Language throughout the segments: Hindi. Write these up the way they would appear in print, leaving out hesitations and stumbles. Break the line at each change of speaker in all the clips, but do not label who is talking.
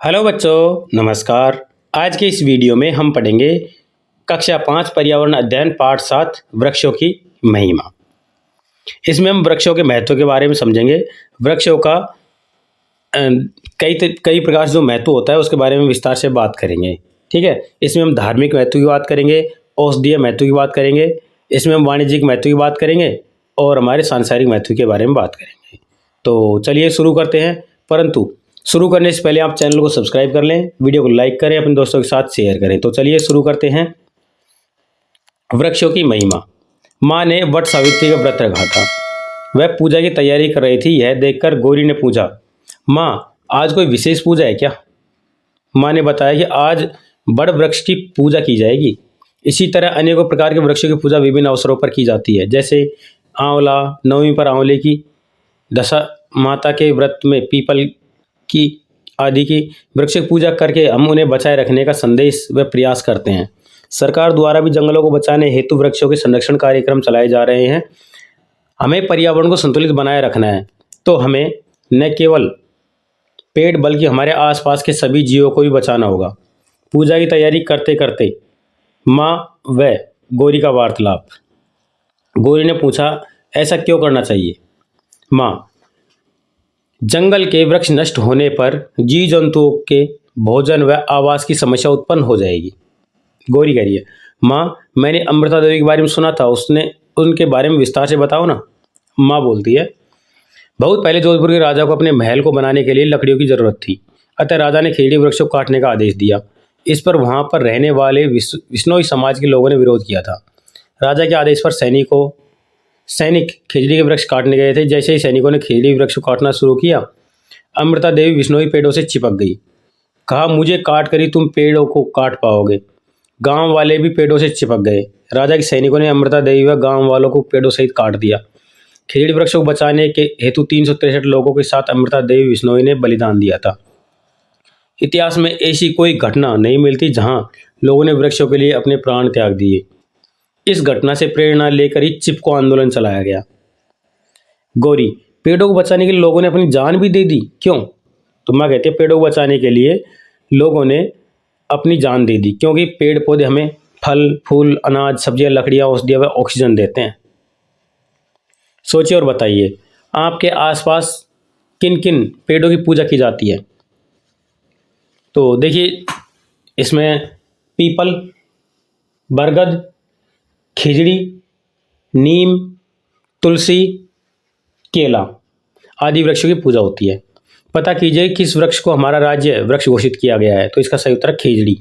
हेलो बच्चों, नमस्कार। आज के इस वीडियो में हम पढ़ेंगे कक्षा 5 पर्यावरण अध्ययन पाठ 7 वृक्षों की महिमा। इसमें हम वृक्षों के महत्व के बारे में समझेंगे। वृक्षों का कई प्रकार से जो महत्व होता है उसके बारे में विस्तार से बात करेंगे। ठीक है, इसमें हम धार्मिक महत्व की बात करेंगे, औषधीय महत्व की बात करेंगे, इसमें हम वाणिज्यिक महत्व की बात करेंगे और हमारे सांसारिक महत्व के बारे में बात करेंगे। तो चलिए शुरू करते हैं। परंतु शुरू करने से पहले आप चैनल को सब्सक्राइब कर लें, वीडियो को लाइक करें, अपने दोस्तों के साथ शेयर करें। तो चलिए शुरू करते हैं। वृक्षों की महिमा। माँ ने वट सावित्री का व्रत रखा था। वह पूजा की तैयारी कर रही थी। यह देखकर गौरी ने पूछा, माँ आज कोई विशेष पूजा है क्या? माँ ने बताया कि आज बड़ वृक्ष की पूजा की जाएगी। इसी तरह अनेकों प्रकार के वृक्षों की पूजा विभिन्न अवसरों पर की जाती है, जैसे आंवला, नवमी पर आंवले की, दशा माता के व्रत में पीपल की आदि की वृक्ष की पूजा करके हम उन्हें बचाए रखने का संदेश व प्रयास करते हैं। सरकार द्वारा भी जंगलों को बचाने हेतु वृक्षों के संरक्षण कार्यक्रम चलाए जा रहे हैं। हमें पर्यावरण को संतुलित बनाए रखना है, तो हमें न केवल पेड़ बल्कि हमारे आसपास के सभी जीवों को भी बचाना होगा। पूजा की तैयारी करते करते माँ व गौरी का वार्तालाप। गौरी ने पूछा, ऐसा क्यों करना चाहिए? माँ, जंगल के वृक्ष नष्ट होने पर जीव जंतुओं के भोजन व आवास की समस्या उत्पन्न हो जाएगी। गौरी कह रही है, माँ मैंने अमृता देवी के बारे में सुना था, उसने उनके बारे में विस्तार से बताओ ना। माँ बोलती है, बहुत पहले जोधपुर के राजा को अपने महल को बनाने के लिए लकड़ियों की जरूरत थी। अतः राजा ने खेजड़ी वृक्ष को काटने का आदेश दिया। इस पर वहाँ पर रहने वाले विश्नोई समाज के लोगों ने विरोध किया था। राजा के आदेश पर सैनिक खेजड़ी के वृक्ष काटने गए थे। जैसे ही सैनिकों ने खेजड़ी वृक्ष को काटना शुरू किया, अमृता देवी विश्नोई पेड़ों से चिपक गई। कहा, मुझे काट कर ही तुम पेड़ों को काट पाओगे। गांव वाले भी पेड़ों से चिपक गए। राजा के सैनिकों ने अमृता देवी व गांव वालों को पेड़ों सहित काट दिया। खेजड़ी वृक्ष को बचाने के हेतु 363 लोगों के साथ अमृता देवी विश्नोई ने बलिदान दिया था। इतिहास में ऐसी कोई घटना नहीं मिलती जहां लोगों ने वृक्षों के लिए अपने प्राण त्याग दिए। इस घटना से प्रेरणा लेकर ही चिपको आंदोलन चलाया गया। गौरी, पेड़ों को बचाने के लिए लोगों ने अपनी जान भी दे दी, क्यों? तो माँ कहती है, पेड़ों को बचाने के लिए लोगों ने अपनी जान दे दी, क्योंकि पेड़ पौधे हमें फल फूल, अनाज, सब्जियां, लकड़ियां, औषधियां व ऑक्सीजन देते हैं। सोचिए और बताइए, आपके आसपास किन किन पेड़ों की पूजा की जाती है? तो देखिए, इसमें पीपल, बरगद, खिजड़ी, नीम, तुलसी, केला आदि वृक्षों की पूजा होती है। पता कीजिए किस वृक्ष को हमारा राज्य वृक्ष घोषित किया गया है। तो इसका सही उत्तर खेजड़ी।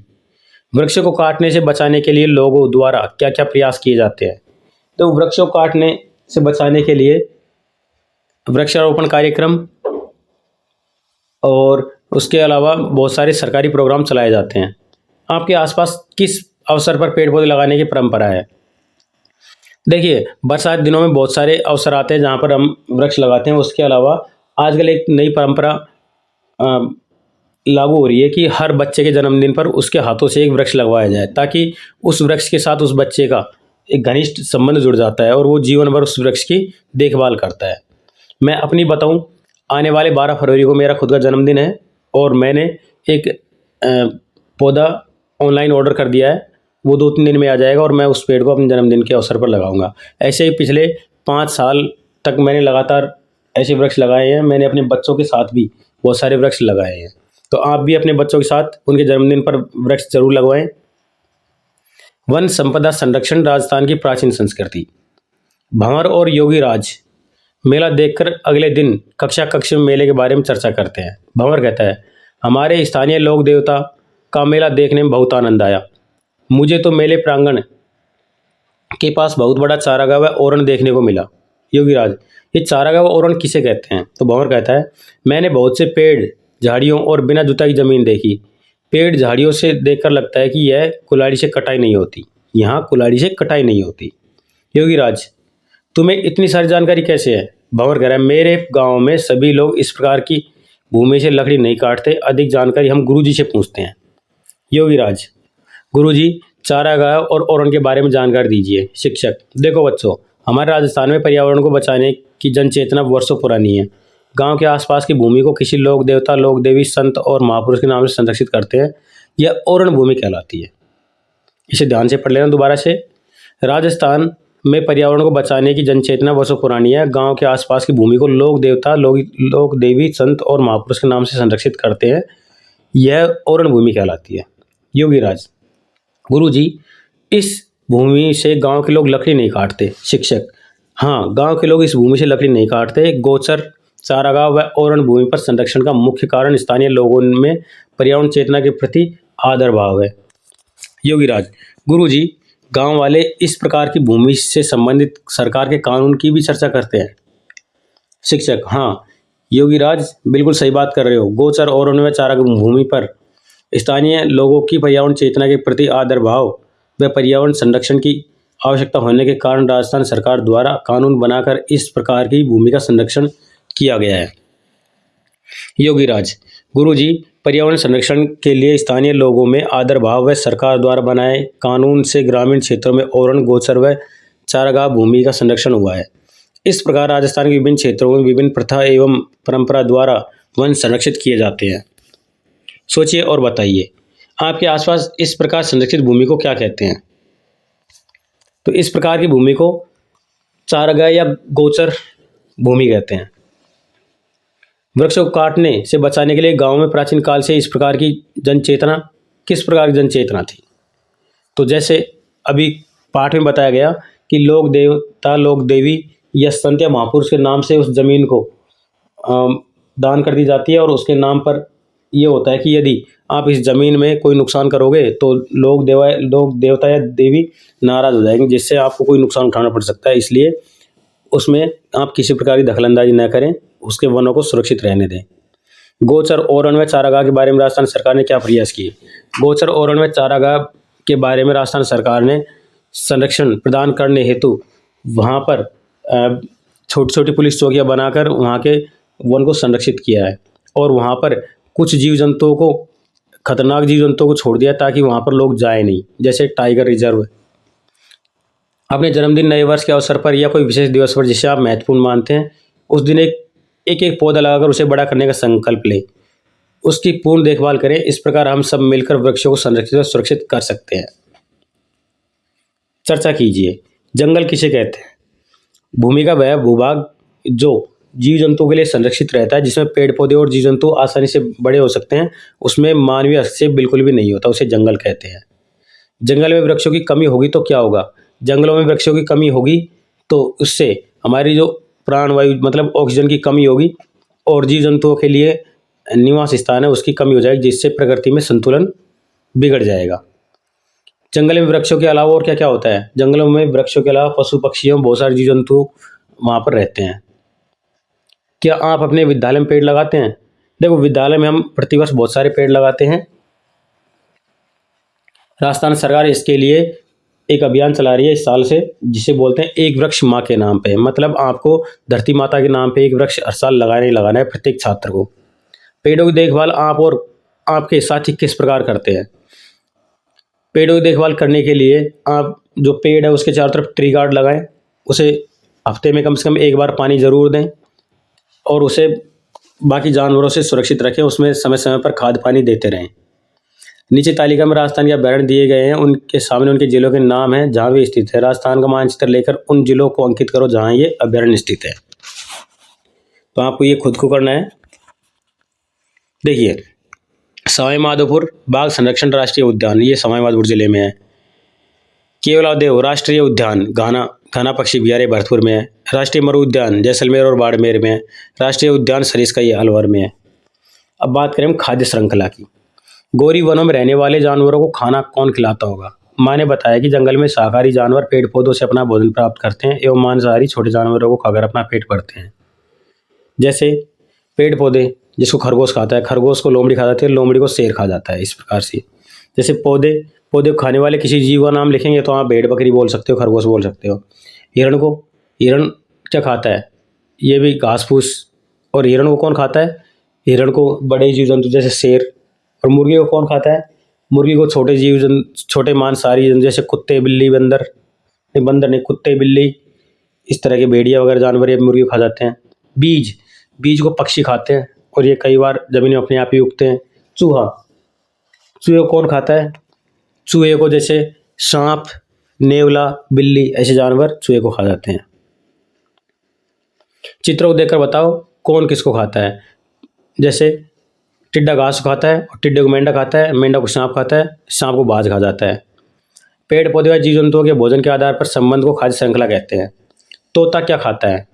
वृक्षों को काटने से बचाने के लिए लोगों द्वारा क्या क्या प्रयास किए जाते हैं? तो वृक्षों को काटने से बचाने के लिए वृक्षारोपण कार्यक्रम और उसके अलावा बहुत सारे सरकारी प्रोग्राम चलाए जाते हैं। आपके आसपास किस अवसर पर पेड़ पौधे लगाने की परंपरा है? देखिए, बरसात दिनों में बहुत सारे अवसर आते हैं जहाँ पर हम वृक्ष लगाते हैं। उसके अलावा आजकल एक नई परंपरा लागू हो रही है कि हर बच्चे के जन्मदिन पर उसके हाथों से एक वृक्ष लगवाया जाए, ताकि उस वृक्ष के साथ उस बच्चे का एक घनिष्ठ संबंध जुड़ जाता है और वो जीवन भर उस वृक्ष की देखभाल करता है। मैं अपनी बताऊं, आने वाले 12 फरवरी को मेरा खुद का जन्मदिन है और मैंने एक पौधा ऑनलाइन ऑर्डर कर दिया है। वो 2-3 दिन में आ जाएगा और मैं उस पेड़ को अपने जन्मदिन के अवसर पर लगाऊंगा। ऐसे ही पिछले 5 साल तक मैंने लगातार ऐसे वृक्ष लगाए हैं। मैंने अपने बच्चों के साथ भी बहुत सारे वृक्ष लगाए हैं। तो आप भी अपने बच्चों के साथ उनके जन्मदिन पर वृक्ष जरूर लगवाएं। वन संपदा संरक्षण राजस्थान की प्राचीन संस्कृति। भंवर और योगीराज मेला देखकर अगले दिन कक्षा में मेले के बारे में चर्चा करते हैं। भंवर कहता है, हमारे स्थानीय लोक देवता का मेला देखने में बहुत आनंद आया। मुझे तो मेले प्रांगण के पास बहुत बड़ा चारागाह व ओरण देखने को मिला। योगीराज, ये चारागाह व ओरण किसे कहते हैं? तो भंवर कहता है, मैंने बहुत से पेड़, झाड़ियों और बिना जुताई जमीन देखी। पेड़ झाड़ियों से देखकर लगता है कि यह कुल्हाड़ी से कटाई नहीं होती। यहाँ कुल्हाड़ी से कटाई नहीं होती। योगीराज, तुम्हें इतनी सारी जानकारी कैसे है? भंवर कह रहा है, मेरे गांव में सभी लोग इस प्रकार की भूमि से लकड़ी नहीं काटते। अधिक जानकारी हम गुरुजी से पूछते हैं। योगीराज, गुरुजी, चारागाह और ओरण के बारे में जानकारी दीजिए। शिक्षक, देखो बच्चों, हमारे राजस्थान में पर्यावरण को बचाने की जन चेतना वर्षों पुरानी है। गांव के आसपास की भूमि को किसी लोक देवता, लोक देवी, संत और महापुरुष के नाम से संरक्षित करते हैं, यह ओरण भूमि कहलाती है। इसे ध्यान से पढ़ लेना दोबारा से। राजस्थान में पर्यावरण को बचाने की जनचेतना वर्षों पुरानी है। गांव के आसपास की भूमि को लोक देवता, लोक देवी, संत और महापुरुष के नाम से संरक्षित करते हैं, यह ओरण भूमि कहलाती है। योगीराज: गुरुजी, इस भूमि से गांव के लोग लकड़ी नहीं काटते। शिक्षक: हाँ, गांव के लोग इस भूमि से लकड़ी नहीं काटते। गोचर, चारागाह व ओरण भूमि पर संरक्षण का मुख्य कारण स्थानीय लोगों में पर्यावरण चेतना के प्रति आदर भाव है। योगीराज: गुरुजी, गांव वाले इस प्रकार की भूमि से संबंधित सरकार के कानून की भी चर्चा करते हैं। शिक्षक: हाँ योगीराज, बिल्कुल सही बात कर रहे हो। गोचर, ओरण व चारागाह भूमि पर स्थानीय लोगों की पर्यावरण चेतना के प्रति आदर भाव व पर्यावरण संरक्षण की आवश्यकता होने के कारण राजस्थान सरकार द्वारा कानून बनाकर इस प्रकार की भूमि का संरक्षण किया गया है। योगीराज: गुरुजी, पर्यावरण संरक्षण के लिए स्थानीय लोगों में आदर भाव व सरकार द्वारा बनाए कानून से ग्रामीण क्षेत्रों में ओरण, गोचर व चारागाह भूमि का संरक्षण हुआ है। इस प्रकार राजस्थान के विभिन्न क्षेत्रों में विभिन्न प्रथा एवं परंपरा द्वारा वन संरक्षित किए जाते हैं। सोचिए और बताइए, आपके आसपास इस प्रकार संरक्षित भूमि को क्या कहते हैं? तो इस प्रकार की भूमि को चारागाह या गोचर भूमि कहते हैं। वृक्षों को काटने से बचाने के लिए गांव में प्राचीन काल से इस प्रकार की जनचेतना, किस प्रकार की जनचेतना थी? तो जैसे अभी पाठ में बताया गया कि लोक देवता, लोक देवी या संत या महापुरुष के नाम से उस जमीन को दान कर दी जाती है, और उसके नाम पर यह होता है कि यदि आप इस जमीन में कोई नुकसान करोगे तो लोक देवता या देवी नाराज हो जाएंगे, जिससे आपको कोई नुकसान उठाना पड़ सकता है। इसलिए उसमें आप किसी प्रकार की दखलंदाजी न करें, उसके वनों को सुरक्षित रहने दें। गोचर, ओरण व चारागाह के बारे में राजस्थान सरकार ने क्या प्रयास किए? गोचर, ओरण व चारागाह के बारे में राजस्थान सरकार ने संरक्षण प्रदान करने हेतु वहाँ पर छोटी छोटी पुलिस चौकियाँ बनाकर वहाँ के वन को संरक्षित किया है, और वहाँ पर कुछ जीव जंतुओं को, खतरनाक जीव जंतुओं को छोड़ दिया ताकि वहाँ पर लोग जाए नहीं, जैसे टाइगर रिजर्व। अपने जन्मदिन, नए वर्ष के अवसर पर या कोई विशेष दिवस पर जिसे आप महत्वपूर्ण मानते हैं, उस दिन एक पौधा लगाकर उसे बड़ा करने का संकल्प लें। उसकी पूर्ण देखभाल करें। इस प्रकार हम सब मिलकर वृक्षों को संरक्षित और सुरक्षित कर सकते हैं। चर्चा कीजिए। जंगल किसे कहते हैं? भूमि का वह भूभाग जो जीव जंतुओं के लिए संरक्षित रहता है, जिसमें पेड़ पौधे और जीव जंतु आसानी से बड़े हो सकते हैं, उसमें मानवीय हस्तक्षेप बिल्कुल भी नहीं होता, उसे जंगल कहते हैं। जंगल में वृक्षों की कमी होगी तो क्या होगा? जंगलों में वृक्षों की कमी होगी तो उससे हमारी जो प्राणवायु, मतलब ऑक्सीजन की कमी होगी, और जीव जंतुओं के लिए निवास स्थान है उसकी कमी हो जाएगी, जिससे प्रकृति में संतुलन बिगड़ जाएगा। जंगल में वृक्षों के अलावा और क्या क्या होता है? जंगलों में वृक्षों के अलावा पशु पक्षी एवं बहुत सारे जीव जंतु वहाँ पर रहते हैं। क्या आप अपने विद्यालय में पेड़ लगाते हैं? देखो, विद्यालय में हम प्रतिवर्ष बहुत सारे पेड़ लगाते हैं। राजस्थान सरकार इसके लिए एक अभियान चला रही है इस साल से, जिसे बोलते हैं एक वृक्ष माँ के नाम पे। मतलब आपको धरती माता के नाम पे एक वृक्ष हर साल लगाना ही लगाना है प्रत्येक छात्र को। पेड़ों की देखभाल आप और आपके साथी किस प्रकार करते हैं? पेड़ों की देखभाल करने के लिए आप जो पेड़ है उसके चारों तरफ ट्री गार्ड लगाएं, उसे हफ्ते में कम से कम एक बार पानी ज़रूर दें, और उसे बाकी जानवरों से सुरक्षित रखें। उसमें समय समय पर खाद पानी देते रहें। नीचे तालिका में राजस्थान के अभ्यारण्य दिए गए हैं, उनके सामने उनके जिलों के नाम हैं जहाँ वे स्थित है। राजस्थान का मानचित्र लेकर उन जिलों को अंकित करो जहाँ ये अभ्यारण्य स्थित है। तो आपको ये खुद को करना है। देखिए, सवाई माधोपुर बाघ संरक्षण राष्ट्रीय उद्यान, ये सवाई माधोपुर जिले में है। केवलादेव राष्ट्रीय उद्यान घाना पक्षी बिहार भरतपुर में है। राष्ट्रीय मरु उद्यान जैसलमेर और बाड़मेर में है। राष्ट्रीय उद्यान सरिस्का ये अलवर में है। अब बात करें हम खाद्य श्रृंखला की। गौरी वनों में रहने वाले जानवरों को खाना कौन खिलाता होगा? माँ ने बताया कि जंगल में शाकाहारी जानवर पेड़ पौधों से अपना भोजन प्राप्त करते हैं एवं मांसाहारी छोटे जानवरों को खाकर अपना पेट भरते हैं। जैसे पेड़ पौधे, जिसको खरगोश खाता है, खरगोश को लोमड़ी खा जाती है, लोमड़ी को शेर खा जाता है। इस प्रकार से जैसे पौधे को खाने वाले किसी जीव का नाम लिखेंगे तो आप भेड़ बकरी बोल सकते हो, खरगोश बोल सकते हो। हिरण क्या खाता है? ये भी घास फूस। और हिरण को कौन खाता है? हिरण को बड़े जीव जंतु जैसे शेर। और मुर्गी को कौन खाता है? मुर्गी को छोटे जीव जंतु, छोटे मांसाहारी जंतु जैसे कुत्ते बिल्ली, बंदर नहीं, कुत्ते बिल्ली, इस तरह के भेड़िया वगैरह जानवर ये मुर्गी खा जाते हैं। बीज, बीज को पक्षी खाते हैं और ये कई बार ज़मीन में अपने आप ही उगते हैं। चूहा, चूहे को कौन खाता है? चूहे को जैसे सांप, नेवला, बिल्ली ऐसे जानवर चूहे को खा जाते हैं। चित्र को देखकर बताओ कौन किसको खाता है। जैसे टिड्डा घास को खाता है और टिड्डे को मेंढक खाता है, मेंढक को सांप खाता है, सांप को बाज खा जाता है। पेड़ पौधे व जीव जंतुओं के भोजन के आधार पर संबंध को खाद्य श्रृंखला कहते हैं। तोता क्या खाता है?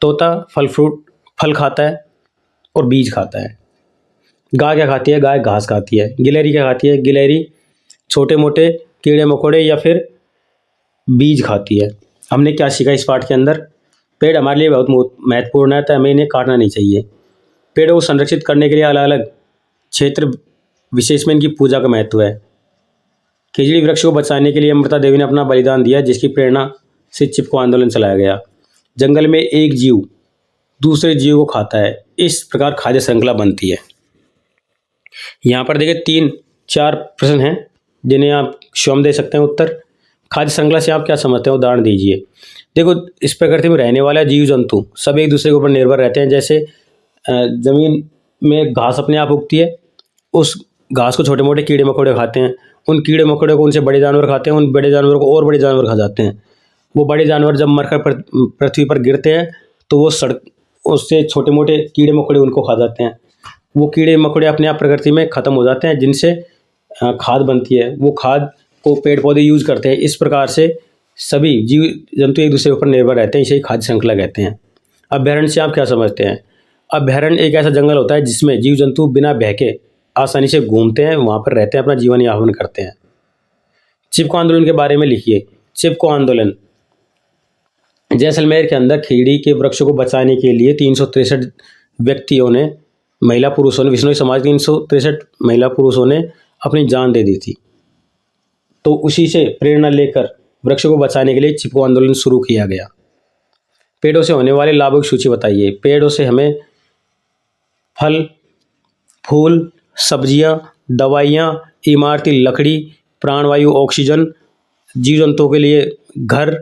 तोता फल खाता है और बीज खाता है। गाय क्या खाती है? गाय घास खाती है। गिलहरी क्या खाती है? गिलहरी छोटे मोटे कीड़े मकोड़े या फिर बीज खाती है। हमने क्या सीखा इस पाठ के अंदर? पेड़ हमारे लिए बहुत महत्वपूर्ण है, तो हमें इन्हें काटना नहीं चाहिए। पेड़ों को संरक्षित करने के लिए अलग अलग क्षेत्र विशेष में इनकी पूजा का महत्व है। खिजड़ी वृक्ष को बचाने के लिए अमृता देवी ने अपना बलिदान दिया, जिसकी प्रेरणा से चिपको आंदोलन चलाया गया। जंगल में एक जीव दूसरे जीव को खाता है, इस प्रकार खाद्य श्रृंखला बनती है। यहाँ पर देखिए 3-4 प्रश्न हैं जिन्हें आप स्वयं दे सकते हैं उत्तर। खाद्य श्रृंखला से आप क्या समझते हैं? उदाहरण दीजिए। देखो, इस प्रकृति में रहने वाला जीव जंतु सब एक दूसरे के ऊपर निर्भर रहते हैं। जैसे ज़मीन में घास अपने आप उगती है, उस घास को छोटे मोटे कीड़े मकोड़े खाते हैं, उन कीड़े मकोड़े को उनसे बड़े जानवर खाते हैं, उन बड़े जानवरों को और बड़े जानवर खा जाते हैं। वो बड़े जानवर जब मरकर पृथ्वी पर गिरते हैं तो वो उससे छोटे मोटे कीड़े मकोड़े उनको खा जाते हैं। वो कीड़े मकोड़े अपने आप प्रकृति में ख़त्म हो जाते हैं, जिनसे खाद बनती है। वो खाद को पेड़ पौधे यूज़ करते हैं। इस प्रकार से सभी जीव जंतु एक दूसरे के ऊपर निर्भर रहते हैं, इसे खाद्य श्रृंखला कहते हैं। अभयारण्य से आप क्या समझते हैं? अभयारण्य एक ऐसा जंगल होता है जिसमें जीव जंतु बिना बहके आसानी से घूमते हैं, वहाँ पर रहते हैं, अपना जीवन यापन करते हैं। चिपको आंदोलन के बारे में लिखिए। चिपको आंदोलन जैसलमेर के अंदर खिजड़ी के वृक्ष को बचाने के लिए 363 व्यक्तियों ने, महिला पुरुषों ने, विश्नोई समाज 363 महिला पुरुषों ने अपनी जान दे दी थी। तो उसी से प्रेरणा लेकर वृक्ष को बचाने के लिए चिपको आंदोलन शुरू किया गया। पेड़ों से होने वाले लाभों की सूची बताइए। पेड़ों से हमें फल, फूल, सब्जियां, दवाइयाँ, इमारती लकड़ी, प्राणवायु, ऑक्सीजन, जीव जंतुओं के लिए घर,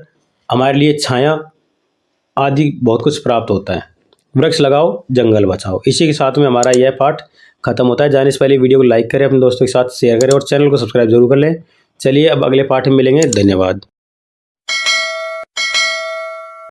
हमारे लिए छाया आदि बहुत कुछ प्राप्त होता है। वृक्ष लगाओ, जंगल बचाओ। इसी के साथ में हमारा यह पाठ खत्म होता है। जाने से पहले वीडियो को लाइक करें, अपने दोस्तों के साथ शेयर करें और चैनल को सब्सक्राइब जरूर कर लें। चलिए अब अगले पाठ में मिलेंगे। धन्यवाद।